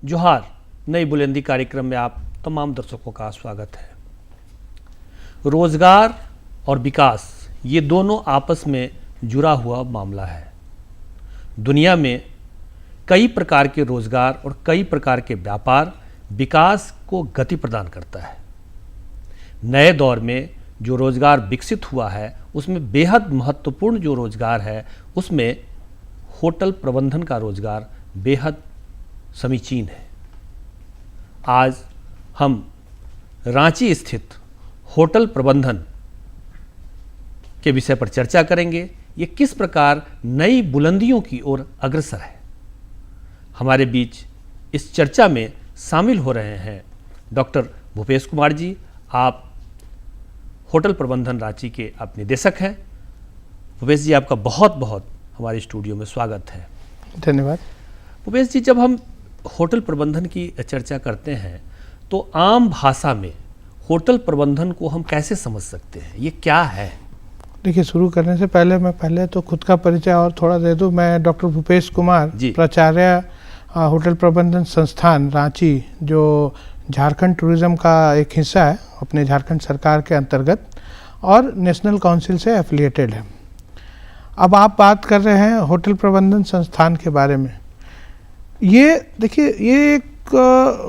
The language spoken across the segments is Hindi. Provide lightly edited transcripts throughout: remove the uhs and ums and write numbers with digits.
जोहार। नई बुलंदी कार्यक्रम में आप तमाम दर्शकों का स्वागत है। रोजगार और विकास ये दोनों आपस में जुड़ा हुआ मामला है। दुनिया में कई प्रकार के रोजगार और कई प्रकार के व्यापार विकास को गति प्रदान करता है। नए दौर में जो रोजगार विकसित हुआ है उसमें बेहद महत्वपूर्ण जो रोजगार है उसमें होटल प्रबंधन का रोजगार बेहद समीचीन है। आज हम रांची स्थित होटल प्रबंधन के विषय पर चर्चा करेंगे। ये किस प्रकार नई बुलंदियों की ओर अग्रसर है। हमारे बीच इस चर्चा में शामिल हो रहे हैं डॉक्टर भूपेश कुमार जी। आप होटल प्रबंधन रांची के आप निदेशक हैं। भूपेश जी, आपका बहुत बहुत हमारे स्टूडियो में स्वागत है। धन्यवाद। भूपेश जी, जब हम होटल प्रबंधन की चर्चा करते हैं तो आम भाषा में होटल प्रबंधन को हम कैसे समझ सकते हैं, ये क्या है? देखिए, शुरू करने से पहले मैं तो खुद का परिचय और थोड़ा दे दूं। मैं डॉक्टर भूपेश कुमार, प्राचार्य होटल प्रबंधन संस्थान रांची, जो झारखंड टूरिज्म का एक हिस्सा है अपने झारखंड सरकार के अंतर्गत और नेशनल काउंसिल से एफिलिएटेड है। अब आप बात कर रहे हैं होटल प्रबंधन संस्थान के बारे में। ये देखिए, ये एक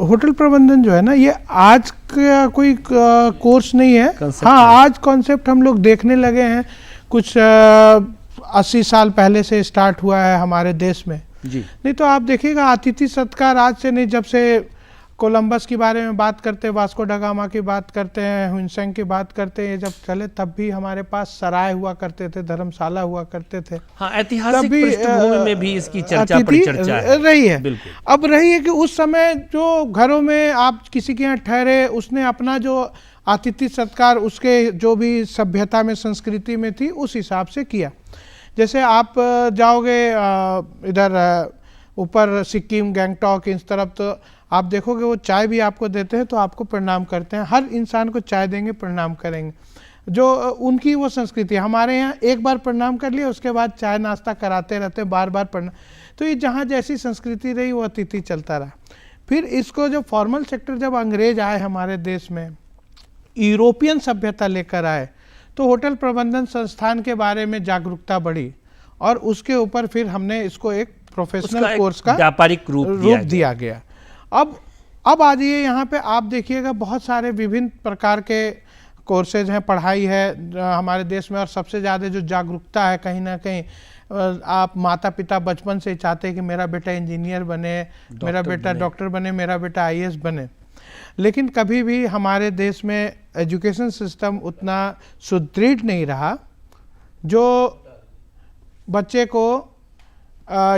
होटल प्रबंधन जो है ना, ये आज का कोई कोर्स नहीं है। हाँ, आज कॉन्सेप्ट हम लोग देखने लगे हैं। कुछ 80 साल पहले से स्टार्ट हुआ है हमारे देश में जी। नहीं तो आप देखिएगा, अतिथि सत्कार आज से नहीं, जब से कोलंबस के बारे में बात करते हैं, वास्को ड गामा की बात करते हैं, हुइनसेंग की बात करते हैं, जब चले तब भी हमारे पास सराय हुआ करते थे, धर्मशाला हुआ करते थे। हाँ, ऐतिहासिक पृष्ठभूमि में भी इसकी चर्चा रही है। अब रही है कि उस समय जो घरों में आप किसी के यहाँ ठहरे, उसने अपना जो अतिथि सत्कार उसके जो भी सभ्यता में संस्कृति में थी उस हिसाब से किया। जैसे आप जाओगे इधर ऊपर सिक्किम, गैंगटॉक, इस तरफ, तो आप देखोगे वो चाय भी आपको देते हैं तो आपको प्रणाम करते हैं। हर इंसान को चाय देंगे, प्रणाम करेंगे। जो उनकी वो संस्कृति है। हमारे यहाँ एक बार प्रणाम कर लिया, उसके बाद चाय नाश्ता कराते रहते, बार बार प्रणाम। तो ये जहाँ जैसी संस्कृति रही वो अतिथि चलता रहा। फिर इसको जो फॉर्मल सेक्टर, जब अंग्रेज आए हमारे देश में, यूरोपियन सभ्यता लेकर आए, तो होटल प्रबंधन संस्थान के बारे में जागरूकता बढ़ी और उसके ऊपर फिर हमने इसको एक प्रोफेशनल कोर्स का व्यापारिक रूप दिया गया। अब आ जाइए यहाँ पे, आप देखिएगा बहुत सारे विभिन्न प्रकार के कोर्सेज हैं, पढ़ाई है हमारे देश में। और सबसे ज़्यादा जो जागरूकता है, कहीं ना कहीं आप माता पिता बचपन से चाहते हैं कि मेरा बेटा इंजीनियर बने, मेरा बेटा डॉक्टर बने, मेरा बेटा IAS बने। लेकिन कभी भी हमारे देश में एजुकेशन सिस्टम उतना सुदृढ़ नहीं रहा जो बच्चे को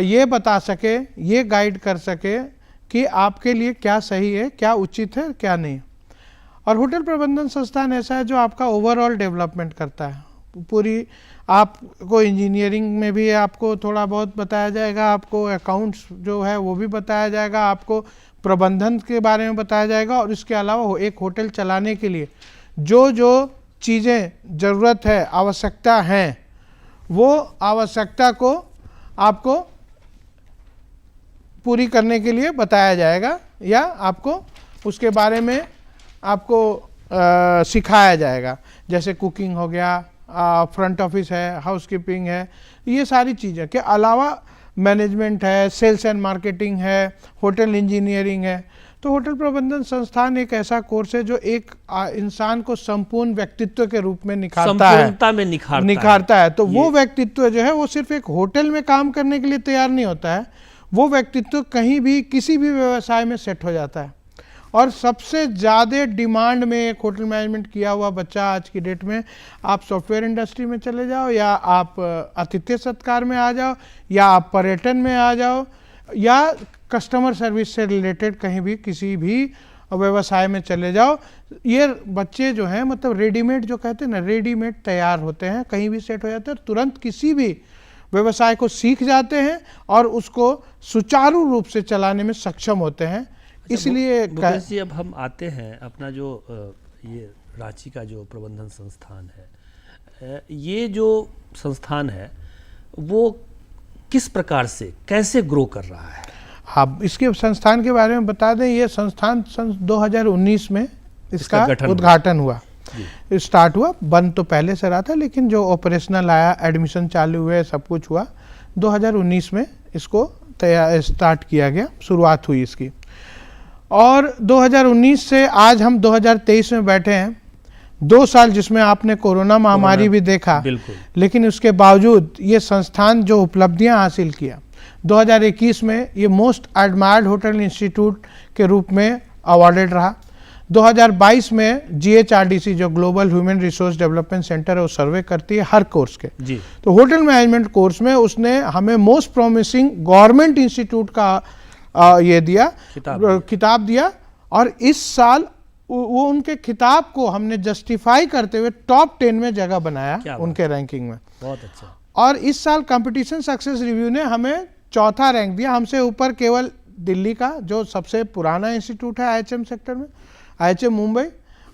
ये बता सके, ये गाइड कर सके कि आपके लिए क्या सही है, क्या उचित है, क्या नहीं। और होटल प्रबंधन संस्थान ऐसा है जो आपका ओवरऑल डेवलपमेंट करता है। पूरी आपको इंजीनियरिंग में भी आपको थोड़ा बहुत बताया जाएगा, आपको अकाउंट्स जो है वो भी बताया जाएगा, आपको प्रबंधन के बारे में बताया जाएगा। और इसके अलावा एक होटल चलाने के लिए जो जो चीज़ें ज़रूरत है, आवश्यकता हैं, वो आवश्यकता को आपको पूरी करने के लिए बताया जाएगा या आपको उसके बारे में आपको सिखाया जाएगा। जैसे कुकिंग हो गया, फ्रंट ऑफिस है, हाउसकीपिंग है, ये सारी चीज़ें के अलावा मैनेजमेंट है, सेल्स एंड मार्केटिंग है, होटल इंजीनियरिंग है। तो होटल प्रबंधन संस्थान एक ऐसा कोर्स है जो एक इंसान को संपूर्ण व्यक्तित्व के रूप में निखारता है। तो वो व्यक्तित्व जो है वो सिर्फ एक होटल में काम करने के लिए तैयार नहीं होता है, वो व्यक्तित्व कहीं भी किसी भी व्यवसाय में सेट हो जाता है। और सबसे ज़्यादा डिमांड में एक होटल मैनेजमेंट किया हुआ बच्चा आज की डेट में, आप सॉफ्टवेयर इंडस्ट्री में चले जाओ, या आप आतिथ्य सत्कार में आ जाओ, या आप पर्यटन में आ जाओ, या कस्टमर सर्विस से रिलेटेड कहीं भी किसी भी व्यवसाय में चले जाओ, ये बच्चे जो हैं मतलब रेडीमेड, जो कहते हैं ना, रेडीमेड तैयार होते हैं, कहीं भी सेट हो जाते हैं, तुरंत किसी भी व्यवसाय को सीख जाते हैं और उसको सुचारू रूप से चलाने में सक्षम होते हैं। इसलिए भूपेश जी, अब हम आते हैं अपना जो ये रांची का जो प्रबंधन संस्थान है, ये जो संस्थान है वो किस प्रकार से कैसे ग्रो कर रहा है? हाँ, इसके संस्थान के बारे में बता दें, ये संस्थान सन 2019 में इसका उद्घाटन हुआ, स्टार्ट हुआ। बंद तो पहले से रहा था, लेकिन जो ऑपरेशनल आया, एडमिशन चालू हुए, सब कुछ हुआ, 2019 में इसको स्टार्ट किया गया, शुरुआत हुई इसकी। और 2019 से आज हम 2023 में बैठे हैं, 2 साल जिसमें आपने कोरोना महामारी भी देखा, लेकिन उसके बावजूद ये संस्थान जो उपलब्धियां हासिल किया, 2021 में ये मोस्ट एडमायर्ड होटल इंस्टीट्यूट के रूप में अवार्डेड रहा। 2022 में GHRDC जो global human resource development centre है, वो सर्वे करती है हर कोर्स के जी। तो होटल मैनेजमेंट कोर्स में उसने हमें मोस्ट प्रॉमिसिंग गवर्नमेंट इंस्टीट्यूट का ये दिया, किताब दिया। और इस साल वो उनके खिताब को हमने जस्टिफाई करते हुए टॉप 10 में जगह बनाया उनके रैंकिंग में। बहुत अच्छा। और इस साल कंपटीशन सक्सेस रिव्यू ने हमें चौथा रैंक दिया, हमसे ऊपर केवल दिल्ली का जो सबसे पुराना इंस्टीट्यूट है IHM सेक्टर में, IHM मुंबई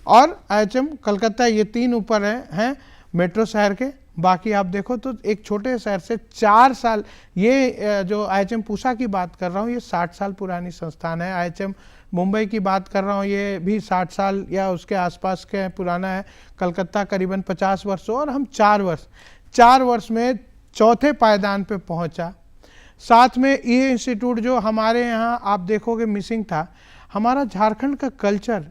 और IHM कलकत्ता, ये 3 ऊपर हैं मेट्रो शहर के। बाकी आप देखो तो एक छोटे शहर से 4 साल, ये जो IHM पूसा की बात कर रहा हूँ, ये 60 साल पुरानी संस्थान है। IHM मुंबई की बात कर रहा हूँ, ये भी 60 साल या उसके आसपास के पुराना है। कलकत्ता करीबन 50 वर्ष, और हम 4 वर्ष में चौथे पायदान पे पहुंचा। साथ में ये इंस्टीट्यूट जो हमारे यहाँ आप देखोगे मिसिंग था, हमारा झारखंड का कल्चर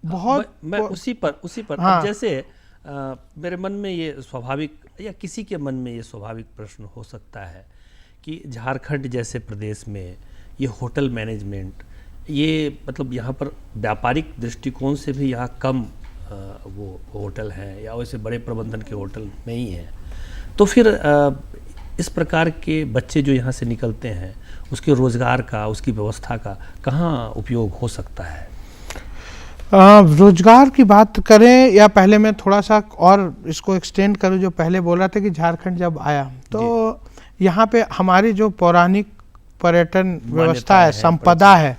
बहुत, मैं उसी पर हाँ। जैसे मेरे मन में ये स्वाभाविक, या किसी के मन में ये स्वाभाविक प्रश्न हो सकता है कि झारखंड जैसे प्रदेश में ये होटल मैनेजमेंट, ये मतलब यहाँ पर व्यापारिक दृष्टिकोण से भी यहाँ कम वो होटल हैं, या वैसे बड़े प्रबंधन के होटल नहीं हैं, तो फिर इस प्रकार के बच्चे जो यहाँ से निकलते हैं, उसके रोजगार का, उसकी व्यवस्था का कहाँ उपयोग हो सकता है? रोजगार की बात करें, या पहले मैं थोड़ा सा और इसको एक्सटेंड करूं, जो पहले बोला था कि झारखंड जब आया तो यहाँ पे हमारी जो पौराणिक पर्यटन व्यवस्था है, संपदा है,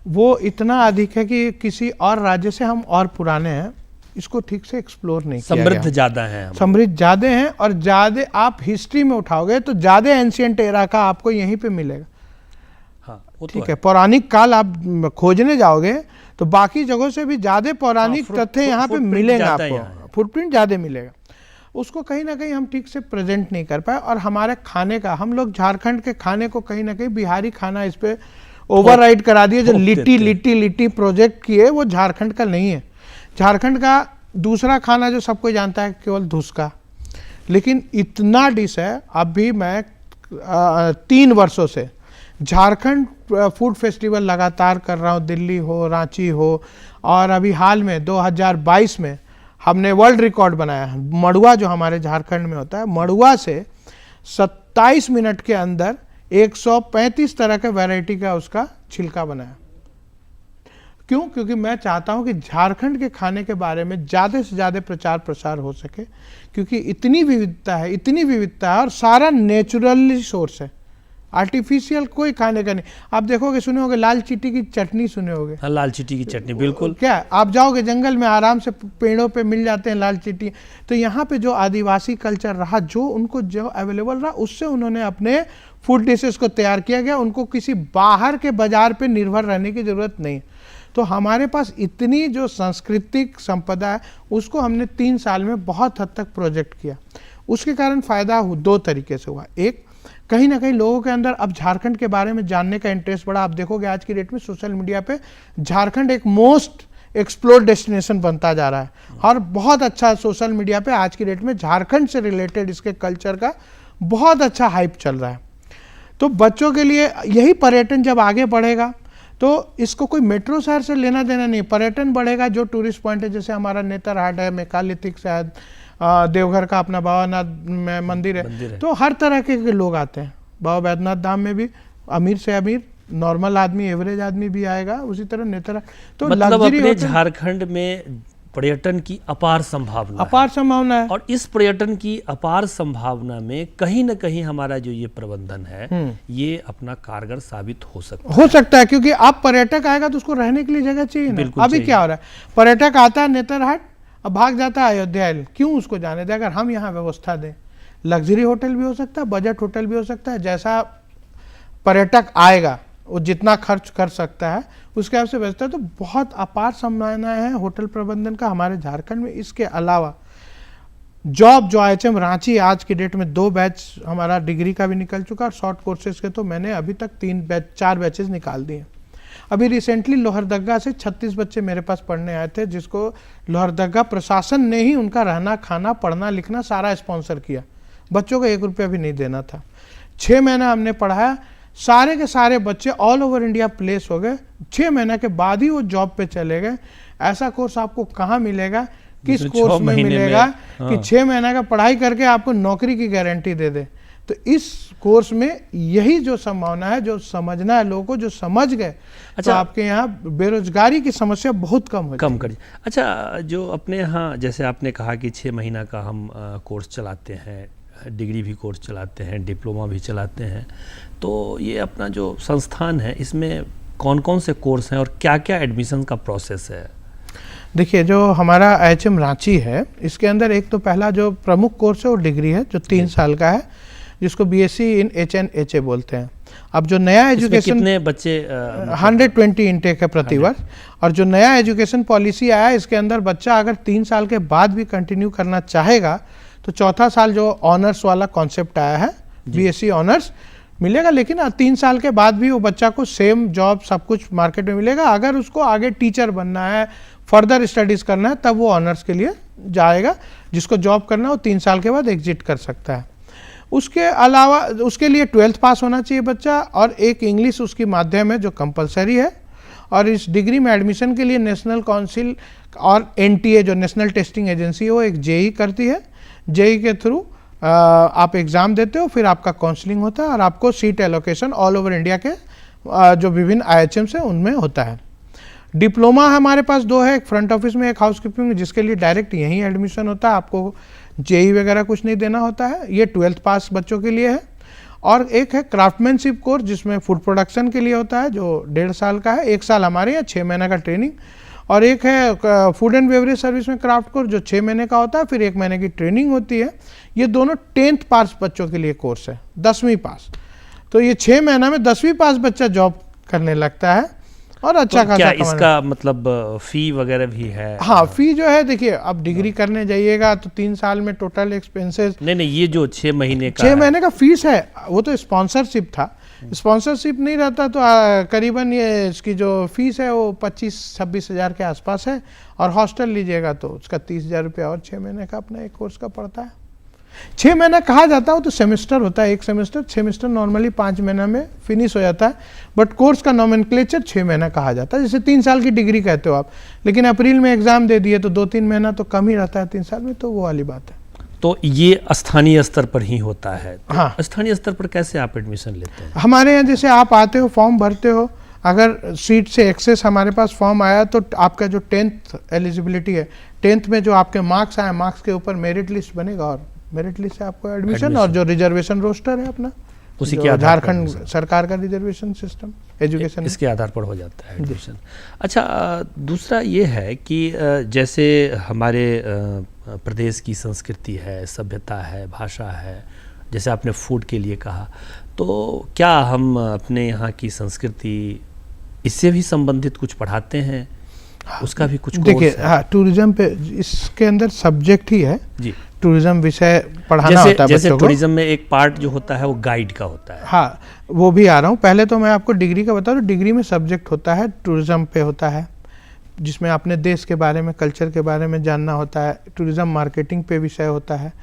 वो इतना अधिक है कि किसी और राज्य से हम और पुराने हैं, इसको ठीक से एक्सप्लोर नहीं किया गया। समृद्ध ज़्यादा है, समृद्ध ज़्यादा हैं, और ज़्यादा आप हिस्ट्री में उठाओगे तो ज़्यादा एंशिएंट एरा का आपको यहीं पे मिलेगा। हाँ, ठीक है, पौराणिक काल आप खोजने जाओगे तो बाकी जगहों से भी ज़्यादा पौराणिक तथ्य यहाँ पे मिलेगा, आपको फुटप्रिंट ज़्यादा मिलेगा। उसको कहीं ना कहीं हम ठीक से प्रेजेंट नहीं कर पाए। और हमारे खाने का, हम लोग झारखंड के खाने को कहीं ना कहीं बिहारी खाना इस पे ओवरराइड करा दिए। जो लिट्टी प्रोजेक्ट किए, वो झारखंड का नहीं है। झारखंड का दूसरा खाना जो सबको जानता है केवल धुसका, लेकिन इतना डिश है। अभी मैं 3 वर्षों से झारखंड फूड फेस्टिवल लगातार कर रहा हूँ, दिल्ली हो, रांची हो, और अभी हाल में 2022 में हमने वर्ल्ड रिकॉर्ड बनाया है। मड़ुआ जो हमारे झारखंड में होता है, मड़ुआ से 27 मिनट के अंदर 135 तरह के वैरायटी का उसका छिलका बनाया। क्यों? क्योंकि मैं चाहता हूं कि झारखंड के खाने के बारे में ज़्यादा से ज़्यादा प्रचार प्रसार हो सके, क्योंकि इतनी विविधता है, और सारा नेचुरली सोर्स है, आर्टिफिशियल कोई खाने का नहीं। आप देखोगे, सुने होगे लाल चीटी की चटनी, सुने होगे? हाँ, लाल चीटी की चटनी, बिल्कुल। क्या आप जाओगे जंगल में, आराम से पेड़ों पे मिल जाते हैं लाल चीटी। तो यहाँ पे जो आदिवासी कल्चर रहा, जो उनको जो अवेलेबल रहा, उससे उन्होंने अपने फूड डिशेस को तैयार किया गया। उनको किसी बाहर के बाजार पे निर्भर रहने की जरूरत नहीं। तो हमारे पास इतनी जो सांस्कृतिक संपदा है, उसको हमने 3 साल में बहुत हद तक प्रोजेक्ट किया। उसके कारण फायदा 2 तरीके से हुआ। एक, कहीं ना कहीं लोगों के अंदर अब झारखंड के बारे में जानने का इंटरेस्ट बढ़ा। आप देखोगे आज की डेट में सोशल मीडिया पे झारखंड एक मोस्ट एक्सप्लोर डेस्टिनेशन बनता जा रहा है, और बहुत अच्छा सोशल मीडिया पे आज की डेट में झारखंड से रिलेटेड इसके कल्चर का बहुत अच्छा हाइप चल रहा है। तो बच्चों के लिए यही पर्यटन जब आगे बढ़ेगा, तो इसको कोई मेट्रो शहर से लेना देना नहीं। पर्यटन बढ़ेगा, जो टूरिस्ट पॉइंट है, जैसे हमारा नेतरहाट है, मेकालितिक शायद, देवघर का अपना बाबानाथ मंदिर है, तो हर तरह के लोग आते हैं। बाबा बैद्यनाथ धाम में भी अमीर से अमीर, नॉर्मल आदमी, एवरेज आदमी भी आएगा। उसी तरह नेतरहाट, तो मतलब अपने झारखंड में पर्यटन की अपार संभावना है। और इस पर्यटन की अपार संभावना में कहीं ना कहीं हमारा जो ये प्रबंधन है, ये अपना कारगर साबित हो सकता है। क्योंकि अब पर्यटक आएगा तो उसको रहने के लिए जगह चाहिए ना। अभी क्या हो रहा है, पर्यटक आता है नेतरहाट, अब भाग जाता है अयोध्या। क्यों उसको जाने दें? अगर हम यहाँ व्यवस्था दें, लग्जरी होटल भी हो सकता है, बजट होटल भी हो सकता है। जैसा पर्यटक आएगा वो जितना खर्च कर सकता है उसके हिसाब से बेचता है। तो बहुत अपार संभावनाएं हैं होटल प्रबंधन का हमारे झारखंड में। इसके अलावा जॉब जो IHM रांची आज की डेट में 2 बैच हमारा डिग्री का भी निकल चुका, और शॉर्ट कोर्सेज के तो मैंने अभी तक 4 बैचेस निकाल दिए। अभी रिसेंटली लोहरदगा से 36 बच्चे मेरे पास पढ़ने आए थे, जिसको लोहरदगा प्रशासन ने ही उनका रहना खाना पढ़ना लिखना सारा स्पॉन्सर किया, बच्चों को 1 रुपया भी नहीं देना था। 6 महीना हमने पढ़ाया, सारे के सारे बच्चे ऑल ओवर इंडिया प्लेस हो गए। 6 महीने के बाद ही वो जॉब पे चले गए। ऐसा कोर्स आपको कहाँ मिलेगा, किस कोर्स में मिलेगा कि 6 महीने का पढ़ाई करके आपको नौकरी की गारंटी दे दे। तो इस कोर्स में यही जो संभावना है, जो समझना है लोगों को, जो समझ गए तो आपके यहाँ बेरोजगारी की समस्या बहुत कम करी। अच्छा, जो अपने यहाँ जैसे आपने कहा कि 6 महीना का हम कोर्स चलाते हैं, डिग्री भी कोर्स चलाते हैं, डिप्लोमा भी चलाते हैं, तो ये अपना जो संस्थान है इसमें कौन कौन से कोर्स हैं और क्या क्या एडमिशन का प्रोसेस है? देखिए, जो हमारा IHM रांची है इसके अंदर एक तो पहला जो प्रमुख कोर्स है वो डिग्री है, जो 3 साल का है, जिसको BSc इन HNHA बोलते हैं। अब जो नया एजुकेशन, कितने बच्चे 120 इनटेक है प्रति वर्ष, और जो नया एजुकेशन पॉलिसी आया है इसके अंदर बच्चा अगर 3 साल के बाद भी कंटिन्यू करना चाहेगा तो 4था साल जो ऑनर्स वाला कॉन्सेप्ट आया है, BSc ऑनर्स मिलेगा, लेकिन 3 साल के बाद भी वो बच्चा को सेम जॉब सब कुछ मार्केट में मिलेगा। अगर उसको आगे टीचर बनना है, फर्दर स्टडीज करना है, तब वो ऑनर्स के लिए जाएगा। जिसको जॉब करना है वो 3 साल के बाद एग्जिट कर सकता है। उसके अलावा उसके लिए 12th पास होना चाहिए बच्चा, और एक इंग्लिश उसकी माध्यम है जो कंपलसरी है। और इस डिग्री में एडमिशन के लिए नेशनल काउंसिल और NTA जो नेशनल टेस्टिंग एजेंसी है वो एक JEE करती है। JEE के थ्रू आप एग्ज़ाम देते हो, फिर आपका काउंसलिंग होता है और आपको seat allocation all over India के जो विभिन्न IHM से उनमें होता है। डिप्लोमा हमारे पास 2 है, एक फ्रंट ऑफिस में, एक हाउसकीपिंग में, जिसके लिए डायरेक्ट यहीं एडमिशन होता है, आपको JEE वगैरह कुछ नहीं देना होता है। ये 12th पास बच्चों के लिए है। और एक है क्राफ्टमैनशिप कोर्स जिसमें फूड प्रोडक्शन के लिए होता है, जो 1.5 साल का है। 1 साल हमारे यहाँ 6 महीने का ट्रेनिंग, और एक है फूड एंड बेवरेज सर्विस में क्राफ्ट कोर्स जो 6 महीने का होता है, फिर 1 महीने की ट्रेनिंग होती है। ये दोनों 10th पास बच्चों के लिए कोर्स है, 10वीं पास। तो ये 6 महीना में 10वीं पास बच्चा जॉब करने लगता है और अच्छा तो खासा क्या इसका मतलब फी वगैरह भी है? हाँ, फी जो है, देखिए अब डिग्री करने जाइएगा तो 3 साल में टोटल एक्सपेंसेस, नहीं, ये जो 6 महीने का 6 महीने का फीस है वो तो स्पॉन्सरशिप था। स्पॉन्सरशिप नहीं रहता तो करीबन ये इसकी जो फीस है वो 25-26 हज़ार के आसपास है, और हॉस्टल लीजिएगा तो उसका 30,000 रुपया और 6 महीने का अपना एक कोर्स का पड़ता है। 6 महीना कहा जाता है, वो तो सेमेस्टर होता है, एक सेमेस्टर नॉर्मली 5 महीना में फिनिश हो जाता है, बट कोर्स का नॉमेनक्लेचर 6 महीना कहा जाता है। जैसे 3 साल की डिग्री कहते हो आप, लेकिन अप्रैल में एग्जाम दे दिए तो 2-3 महीना तो कम ही रहता है 3 साल में, तो वो वाली बात है। तो ये स्थानीय स्तर पर ही होता है? तो हाँ, स्थानीय स्तर पर कैसे आप एडमिशन लेते हैं? हमारे यहाँ जैसे आप आते हो, फॉर्म भरते हो, अगर सीट से एक्सेस हमारे पास फॉर्म आया तो आपका जो 10th एलिजिबिलिटी है, 10th में जो आपके मार्क्स आए, मार्क्स के ऊपर मेरिट लिस्ट बनेगा और मेरिट लिस्ट से आपको एडमिशन, और जो रिजर्वेशन रोस्टर है अपना, उसी के झारखंड सरकार का रिजर्वेशन सिस्टम एजुकेशन, इसके आधार पर हो जाता है एडमिशन। अच्छा, दूसरा ये है कि जैसे हमारे प्रदेश की संस्कृति है, सभ्यता है, भाषा है, जैसे आपने फूड के लिए कहा, तो क्या हम अपने यहाँ की संस्कृति इससे भी संबंधित कुछ पढ़ाते हैं? उसका भी कुछ देखिए, हाँ, टूरिज्म पे इसके अंदर सब्जेक्ट ही है जी, टूरिज्म विषय पढ़ाना होता है जैसे टूरिज्म में एक पार्ट जो होता है वो गाइड का होता है। हाँ, वो भी आ रहा हूँ। पहले तो मैं आपको डिग्री का बता दूँ। डिग्री में सब्जेक्ट होता है, टूरिज्म पे होता है, जिसमें अपने देश के बारे में, कल्चर के बारे में जानना होता है। टूरिज्म मार्केटिंग पे विषय होता है,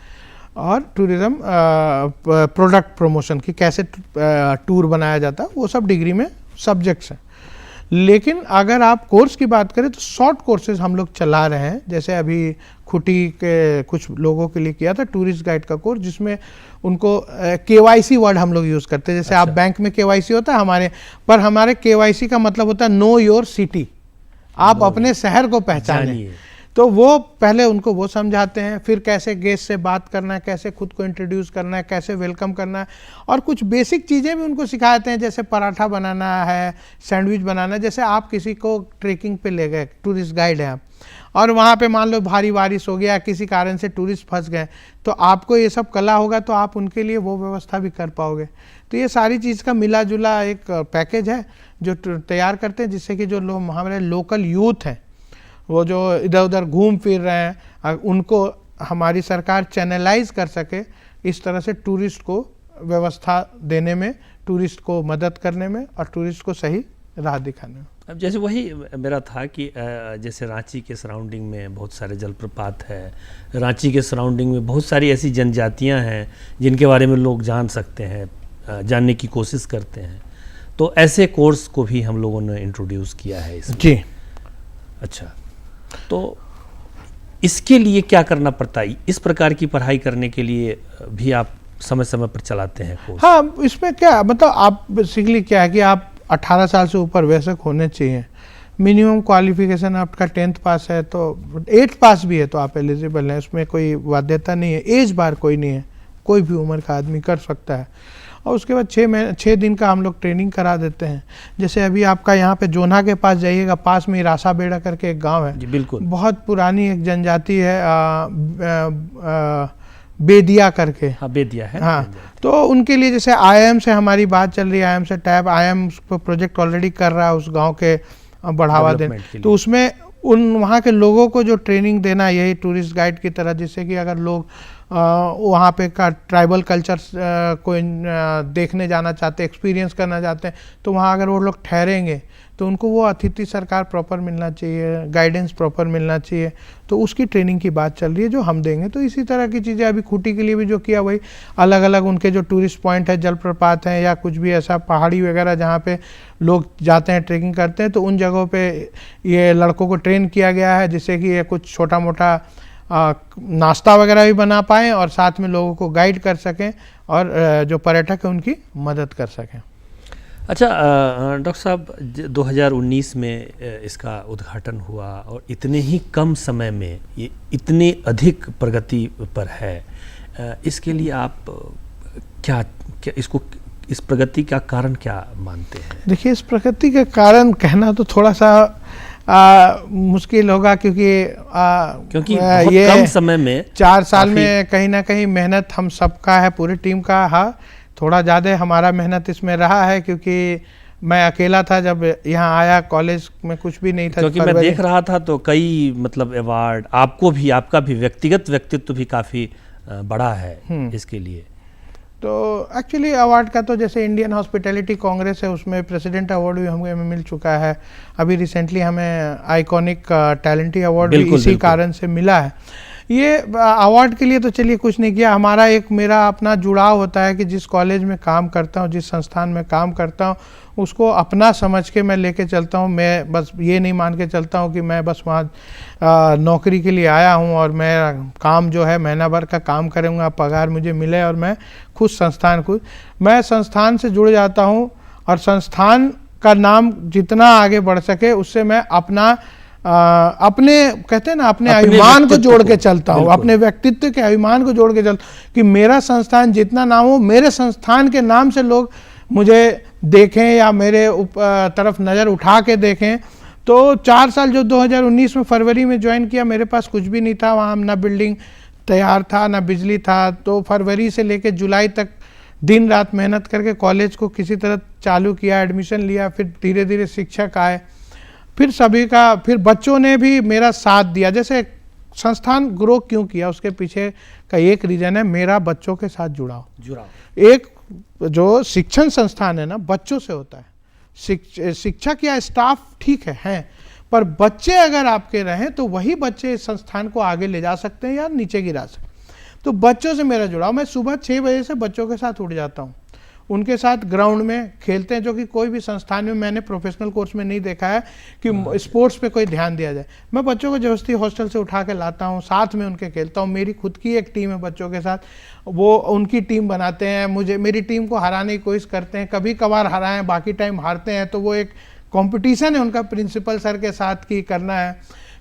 और टूरिज्म प्रोडक्ट प्रमोशन की कैसे टूर बनाया जाता है, वो सब डिग्री में सब्जेक्ट्स हैं। लेकिन अगर आप कोर्स की बात करें तो शॉर्ट कोर्सेज हम लोग चला रहे हैं। जैसे अभी खुटी के कुछ लोगों के लिए किया था टूरिस्ट गाइड का कोर्स, जिसमें उनको KYC वर्ड हम लोग यूज़ करते हैं। जैसे आप बैंक में KYC होता है हमारे KYC का मतलब होता है नो योर सिटी, आप अपने शहर को पहचानिए। तो वो पहले उनको वो समझाते हैं, फिर कैसे गेस्ट से बात करना है, कैसे खुद को इंट्रोड्यूस करना है, कैसे वेलकम करना है, और कुछ बेसिक चीज़ें भी उनको सिखाते हैं, जैसे पराठा बनाना है, सैंडविच बनाना है। जैसे आप किसी को ट्रेकिंग पे ले गए, टूरिस्ट गाइड हैं आप, और वहाँ पे मान लो भारी बारिश हो गया, किसी कारण से टूरिस्ट फंस गए, तो आपको ये सब कला होगा तो आप उनके लिए वो व्यवस्था भी कर पाओगे। तो ये सारी चीज़ का मिला जुला एक पैकेज है जो तैयार करते हैं, जिससे कि जो लोग हमारे लोकल यूथ हैं, वो जो इधर उधर घूम फिर रहे हैं, उनको हमारी सरकार चैनलाइज कर सके, इस तरह से टूरिस्ट को व्यवस्था देने में, टूरिस्ट को मदद करने में और टूरिस्ट को सही राह दिखाने में। अब जैसे वही मेरा था कि जैसे रांची के सराउंडिंग में बहुत सारे जलप्रपात है, रांची के सराउंडिंग में बहुत सारी ऐसी जनजातियां हैं जिनके बारे में लोग जान सकते हैं, जानने की कोशिश करते हैं, तो ऐसे कोर्स को भी हम लोगों ने इंट्रोड्यूस किया है इसमें। जी। अच्छा, तो इसके लिए क्या करना पड़ता है? इस प्रकार की पढ़ाई करने के लिए भी आप समय समय पर चलाते हैं कोर्स? हाँ, इसमें क्या मतलब, आप बेसिकली क्या है कि आप 18 साल से ऊपर वयस्क होने चाहिए। मिनिमम क्वालिफिकेशन आपका 10th पास है, तो 8th पास भी है तो आप एलिजिबल हैं, उसमें कोई बाध्यता नहीं है, एज बार कोई नहीं है, कोई भी उम्र का आदमी कर सकता है। और उसके बाद 6 दिन का हम लोग ट्रेनिंग करा देते हैं। जैसे अभी आपका यहाँ पे जोना के पास जाइएगा, पास में रासा बेड़ा करके एक गांव है, जी बिल्कुल, बहुत पुरानी एक जनजाति है, बेदिया करके। हाँ, बेदिया है। हाँ, तो उनके लिए जैसे IIM से हमारी बात चल रही है, IIM से टैब, IIM प्रोजेक्ट ऑलरेडी कर रहा है उस गांव के बढ़ावा देने, तो उसमें उन वहाँ के लोगों को जो ट्रेनिंग देना, यही टूरिस्ट गाइड की तरह, जिससे कि अगर लोग वहाँ पे का ट्राइबल कल्चर को देखने जाना चाहते हैं, एक्सपीरियंस करना चाहते हैं, तो वहाँ अगर वो लोग ठहरेंगे तो उनको वो अतिथि सरकार प्रॉपर मिलना चाहिए, गाइडेंस प्रॉपर मिलना चाहिए। तो उसकी ट्रेनिंग की बात चल रही है जो हम देंगे। तो इसी तरह की चीज़ें अभी खूंटी के लिए भी जो किया, वही अलग अलग उनके जो टूरिस्ट पॉइंट है, जलप्रपात हैं या कुछ भी ऐसा पहाड़ी वगैरह जहाँ पे लोग जाते हैं, ट्रेकिंग करते हैं, तो उन जगहों पे ये लड़कों को ट्रेन किया गया है, जिससे कि ये कुछ छोटा मोटा नाश्ता वगैरह भी बना पाएँ और साथ में लोगों को गाइड कर सकें और जो पर्यटक है उनकी मदद कर सकें। अच्छा डॉक्टर साहब, 2019 में इसका उद्घाटन हुआ और इतने ही कम समय में ये इतनी अधिक प्रगति पर है, इसके लिए आप क्या इस प्रगति का कारण क्या मानते हैं? देखिए, इस प्रगति का कारण कहना तो थोड़ा सा मुश्किल होगा, क्योंकि ये कम समय में 4 साल में कहीं ना कहीं मेहनत हम सबका है, पूरी टीम का। हाँ, थोड़ा ज़्यादा हमारा मेहनत इसमें रहा है, क्योंकि मैं अकेला था जब यहाँ आया, कॉलेज में कुछ भी नहीं था। क्योंकि मैं देख रहा था तो कई मतलब अवार्ड, आपका भी व्यक्तिगत व्यक्तित्व भी काफ़ी बड़ा है इसके लिए। तो एक्चुअली अवार्ड का तो जैसे इंडियन हॉस्पिटैलिटी कांग्रेस है, उसमें प्रेसिडेंट अवार्ड भी हमें मिल चुका है। अभी रिसेंटली हमें आइकॉनिक टैलेंटी अवार्ड भी इसी कारण से मिला है। ये अवार्ड के लिए तो चलिए कुछ नहीं किया, हमारा मेरा अपना जुड़ाव होता है कि जिस कॉलेज में काम करता हूँ, जिस संस्थान में काम करता हूँ, उसको अपना समझ के मैं लेके चलता हूँ। मैं बस ये नहीं मान के चलता हूँ कि मैं बस वहाँ नौकरी के लिए आया हूँ और मैं काम जो है महीना भर का काम करूँगा, पगार मुझे मिले और मैं मैं संस्थान से जुड़ जाता हूँ और संस्थान का नाम जितना आगे बढ़ सके उससे मैं अपने कहते हैं ना, अपने अभिमान को जोड़ के चलता हूँ, अपने व्यक्तित्व के अभिमान को जोड़ के चलता हूँ कि मेरा संस्थान जितना नाम हो, मेरे संस्थान के नाम से लोग मुझे देखें या मेरे तरफ नज़र उठा के देखें। तो 4 साल जो 2019 में फरवरी में ज्वाइन किया, मेरे पास कुछ भी नहीं था, वहाँ ना बिल्डिंग तैयार था ना बिजली था। तो फरवरी से लेकर जुलाई तक दिन रात मेहनत करके कॉलेज को किसी तरह चालू किया, एडमिशन लिया, फिर धीरे धीरे शिक्षक आए, फिर बच्चों ने भी मेरा साथ दिया। जैसे संस्थान ग्रो क्यों किया, उसके पीछे का एक रीजन है मेरा बच्चों के साथ जुड़ाव। एक जो शिक्षण संस्थान है ना, बच्चों से होता है। शिक्षक या स्टाफ ठीक है, पर बच्चे अगर आपके रहें तो वही बच्चे इस संस्थान को आगे ले जा सकते हैं या नीचे गिरा सकते हैं। तो बच्चों से मेरा जुड़ाव, मैं सुबह 6 बजे से बच्चों के साथ उठ जाता हूँ, उनके साथ ग्राउंड में खेलते हैं, जो कि कोई भी संस्थान में मैंने प्रोफेशनल कोर्स में नहीं देखा है कि स्पोर्ट्स पे कोई ध्यान दिया जाए। मैं बच्चों को जबरदस्ती हॉस्टल से उठा के लाता हूँ, साथ में उनके खेलता हूँ। मेरी खुद की एक टीम है बच्चों के साथ, वो उनकी टीम बनाते हैं, मेरी टीम को हराने की कोशिश करते हैं, कभी कभार हराएं, बाकी टाइम हारते हैं। तो वो एक कॉम्पिटिशन है उनका प्रिंसिपल सर के साथ की करना है।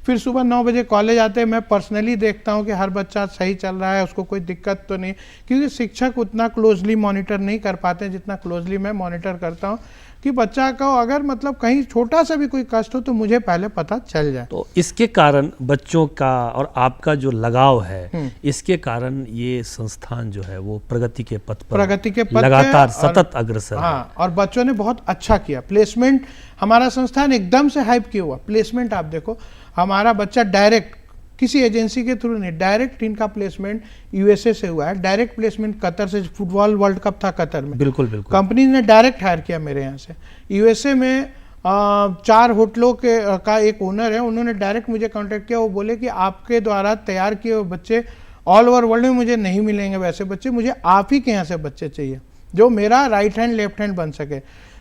फिर सुबह 9 बजे कॉलेज आते हैं, मैं पर्सनली देखता हूँ कि हर बच्चा सही चल रहा है, उसको कोई दिक्कत तो नहीं, क्योंकि शिक्षक उतना क्लोजली मॉनिटर नहीं कर पाते जितना क्लोजली मैं मॉनिटर करता हूँ कि बच्चा को अगर मतलब कहीं छोटा सा भी कोई कष्ट हो तो मुझे पहले पता चल जाए। तो इसके कारण बच्चों का और आपका जो लगाव है, इसके कारण ये संस्थान जो है वो प्रगति के पथ पर लगातार सतत अग्रसर है। हाँ, और बच्चों ने बहुत अच्छा किया। प्लेसमेंट हमारा संस्थान एकदम से हाइप किया हुआ। प्लेसमेंट आप देखो, हमारा बच्चा डायरेक्ट किसी एजेंसी के थ्रू नहीं, डायरेक्ट इनका प्लेसमेंट यूएसए से हुआ है, डायरेक्ट प्लेसमेंट कतर से, फुटबॉल वर्ल्ड कप था कतर में, बिल्कुल बिल्कुल कंपनी ने डायरेक्ट हायर किया मेरे यहाँ से। यूएसए में 4 होटलों का एक ओनर है, उन्होंने डायरेक्ट मुझे कांटेक्ट किया। वो बोले कि आपके द्वारा तैयार किए हुए बच्चे ऑल ओवर वर्ल्ड में मुझे नहीं मिलेंगे वैसे बच्चे, मुझे आप ही के यहाँ से बच्चे चाहिए जो मेरा राइट हैंड लेफ्ट हैंड बन सके।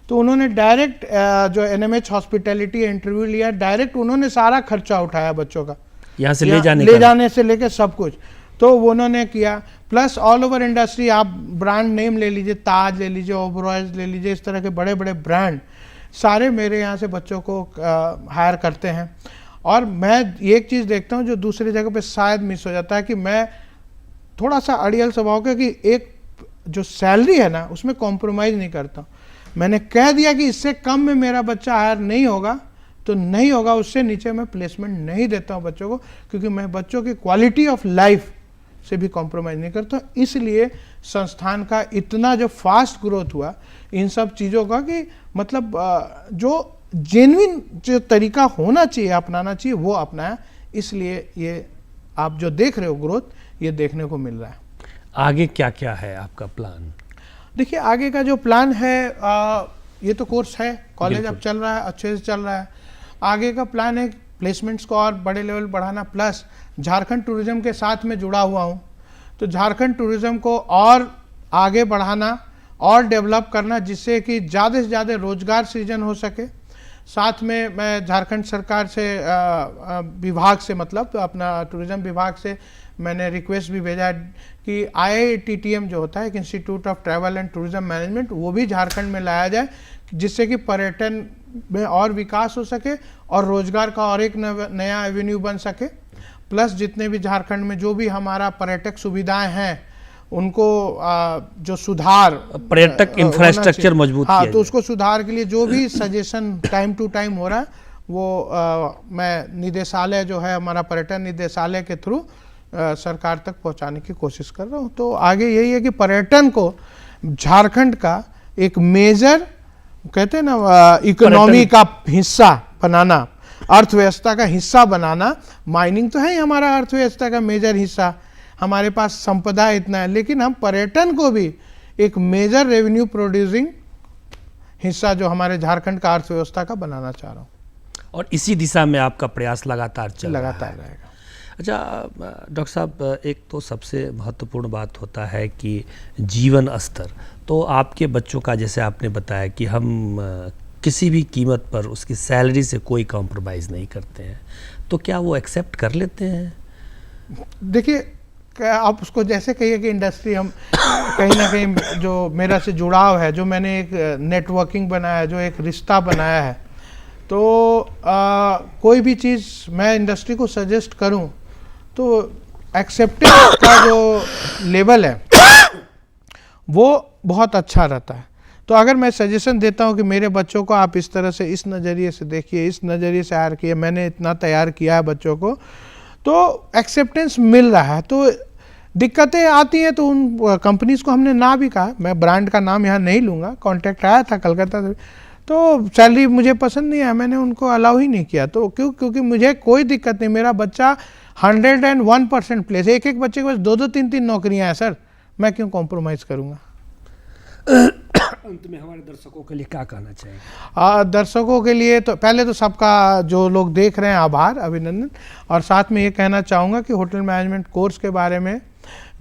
तो उन्होंने डायरेक्ट जो एनएमएच हॉस्पिटैलिटी इंटरव्यू लिया, डायरेक्ट उन्होंने सारा खर्चा उठाया बच्चों का, यहाँ से ले जाने से लेकर सब कुछ, तो उन्होंने किया। प्लस ऑल ओवर इंडस्ट्री, आप ब्रांड नेम ले लीजिए, ताज ले लीजिए, ओबरॉयज ले लीजिए, इस तरह के बड़े बड़े ब्रांड सारे मेरे यहाँ से बच्चों को हायर करते हैं। और मैं एक चीज़ देखता हूँ जो दूसरी जगह पे शायद मिस हो जाता है कि मैं थोड़ा सा अड़ियल स्वभाव का, कि एक जो सैलरी है ना उसमें कॉम्प्रोमाइज़ नहीं करता। मैंने कह दिया कि इससे कम में मेरा बच्चा हायर नहीं होगा तो नहीं होगा, उससे नीचे मैं प्लेसमेंट नहीं देता हूं बच्चों को, क्योंकि मैं बच्चों की क्वालिटी ऑफ लाइफ से भी कॉम्प्रोमाइज़ नहीं करता। इसलिए संस्थान का इतना जो फास्ट ग्रोथ हुआ इन सब चीज़ों का, कि मतलब जो जेन्युइन जो तरीका होना चाहिए, अपनाना चाहिए, वो अपनाया। इसलिए ये आप जो देख रहे हो ग्रोथ, ये देखने को मिल रहा है। आगे क्या क्या है आपका प्लान? देखिए, आगे का जो प्लान है, ये तो कोर्स है, कॉलेज अब चल रहा है, अच्छे से चल रहा है। आगे का प्लान है प्लेसमेंट्स को और बड़े लेवल बढ़ाना, प्लस झारखंड टूरिज्म के साथ में जुड़ा हुआ हूँ, तो झारखंड टूरिज्म को और आगे बढ़ाना और डेवलप करना, जिससे कि ज़्यादा से ज़्यादा रोजगार सृजन हो सके। साथ में मैं झारखंड सरकार से विभाग से, मतलब अपना टूरिज्म विभाग से मैंने रिक्वेस्ट भी भेजा कि IITTM जो होता है, institute of travel and tourism management, वो भी झारखंड में लाया जाए, जिससे कि पर्यटन में और विकास हो सके और रोजगार का और एक नया एवेन्यू बन सके। प्लस जितने भी झारखंड में जो भी हमारा पर्यटक सुविधाएं हैं उनको जो सुधार, पर्यटक इंफ्रास्ट्रक्चर मजबूत हाँ, तो उसको सुधार के लिए जो भी सजेशन टाइम टू टाइम हो रहा है वो मैं निदेशालय जो है हमारा पर्यटन निदेशालय के थ्रू सरकार तक पहुंचाने की कोशिश कर रहा हूँ। तो आगे यही है कि पर्यटन को झारखंड का एक मेजर, कहते हैं ना, इकोनॉमी का हिस्सा बनाना, अर्थव्यवस्था का हिस्सा बनाना। माइनिंग तो है ही हमारा अर्थव्यवस्था का मेजर हिस्सा, हमारे पास संपदा इतना है, लेकिन हम पर्यटन को भी एक मेजर रेवेन्यू प्रोड्यूसिंग हिस्सा जो हमारे झारखंड का अर्थव्यवस्था का बनाना चाह रहा हूँ। और इसी दिशा में आपका प्रयास लगातार रहेगा। अच्छा डॉक्टर साहब, एक तो सबसे महत्वपूर्ण बात होता है कि जीवन स्तर, तो आपके बच्चों का, जैसे आपने बताया कि हम किसी भी कीमत पर उसकी सैलरी से कोई कॉम्प्रोमाइज़ नहीं करते हैं, तो क्या वो एक्सेप्ट कर लेते हैं? देखिए, आप उसको जैसे कहिए कि इंडस्ट्री, हम कहीं ना कहीं जो मेरा से जुड़ाव है, जो मैंने एक नेटवर्किंग बनाया, जो एक रिश्ता बनाया है, तो कोई भी चीज़ मैं इंडस्ट्री को सजेस्ट करूं तो एक्सेप्टेंस का जो लेवल है वो बहुत अच्छा रहता है। तो अगर मैं सजेशन देता हूं कि मेरे बच्चों को आप इस तरह से, इस नज़रिए से देखिए, इस नज़रिए से हायर किए, मैंने इतना तैयार किया है बच्चों को, तो एक्सेप्टेंस मिल रहा है। तो दिक्कतें आती हैं तो उन कंपनीज़ को हमने ना भी कहा, मैं ब्रांड का नाम यहाँ नहीं लूँगा, कॉन्टैक्ट आया था कलकत्ता से, तो सैलरी मुझे पसंद नहीं है, मैंने उनको अलाउ ही नहीं किया। तो क्योंकि मुझे कोई दिक्कत नहीं, मेरा बच्चा 101% प्लेस, एक बच्चे के पास 2-2, 3-3 नौकरियां हैं सर, मैं क्यों कॉम्प्रोमाइज़ करूँगा। अंत में हमारे दर्शकों के लिए क्या कहना चाहिए? दर्शकों के लिए तो पहले तो सबका, जो लोग देख रहे हैं, आभार, अभिनंदन। और साथ में ये कहना चाहूँगा कि होटल मैनेजमेंट कोर्स के बारे में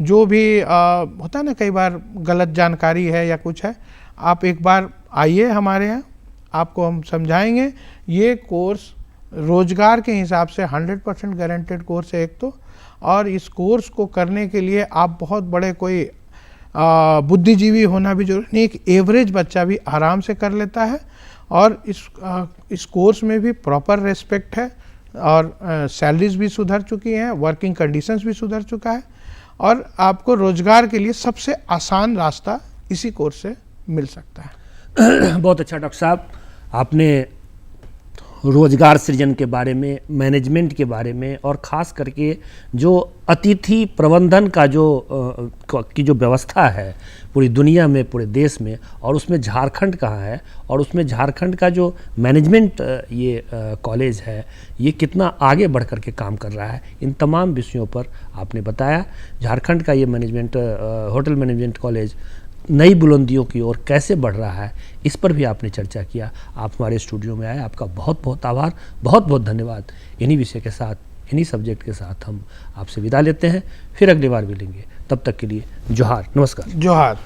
जो भी होता है ना, कई बार गलत जानकारी है या कुछ है, आप एक बार आइए हमारे यहाँ, आपको हम समझाएंगे। ये कोर्स रोजगार के हिसाब से 100% गारंटेड कोर्स है एक तो, और इस कोर्स को करने के लिए आप बहुत बड़े कोई बुद्धिजीवी होना भी जरूरी नहीं, एक एवरेज बच्चा भी आराम से कर लेता है। और इस कोर्स में भी प्रॉपर रेस्पेक्ट है, और सैलरीज भी सुधर चुकी हैं, वर्किंग कंडीशंस भी सुधर चुका है, और आपको रोजगार के लिए सबसे आसान रास्ता इसी कोर्स से मिल सकता है। बहुत अच्छा डॉक्टर साहब, आपने रोजगार सृजन के बारे में, मैनेजमेंट के बारे में, और ख़ास करके जो अतिथि प्रबंधन का की जो व्यवस्था है पूरी दुनिया में, पूरे देश में, और उसमें झारखंड कहाँ है, और उसमें झारखंड का जो मैनेजमेंट ये कॉलेज है ये कितना आगे बढ़ कर के काम कर रहा है, इन तमाम विषयों पर आपने बताया। झारखंड का ये मैनेजमेंट होटल मैनेजमेंट कॉलेज नई बुलंदियों की ओर कैसे बढ़ रहा है, इस पर भी आपने चर्चा किया। आप हमारे स्टूडियो में आए, आपका बहुत बहुत आभार, बहुत बहुत धन्यवाद। इन्हीं विषय के साथ, इन्हीं सब्जेक्ट के साथ हम आपसे विदा लेते हैं, फिर अगली बार मिलेंगे। तब तक के लिए जोहार, नमस्कार। जोहार।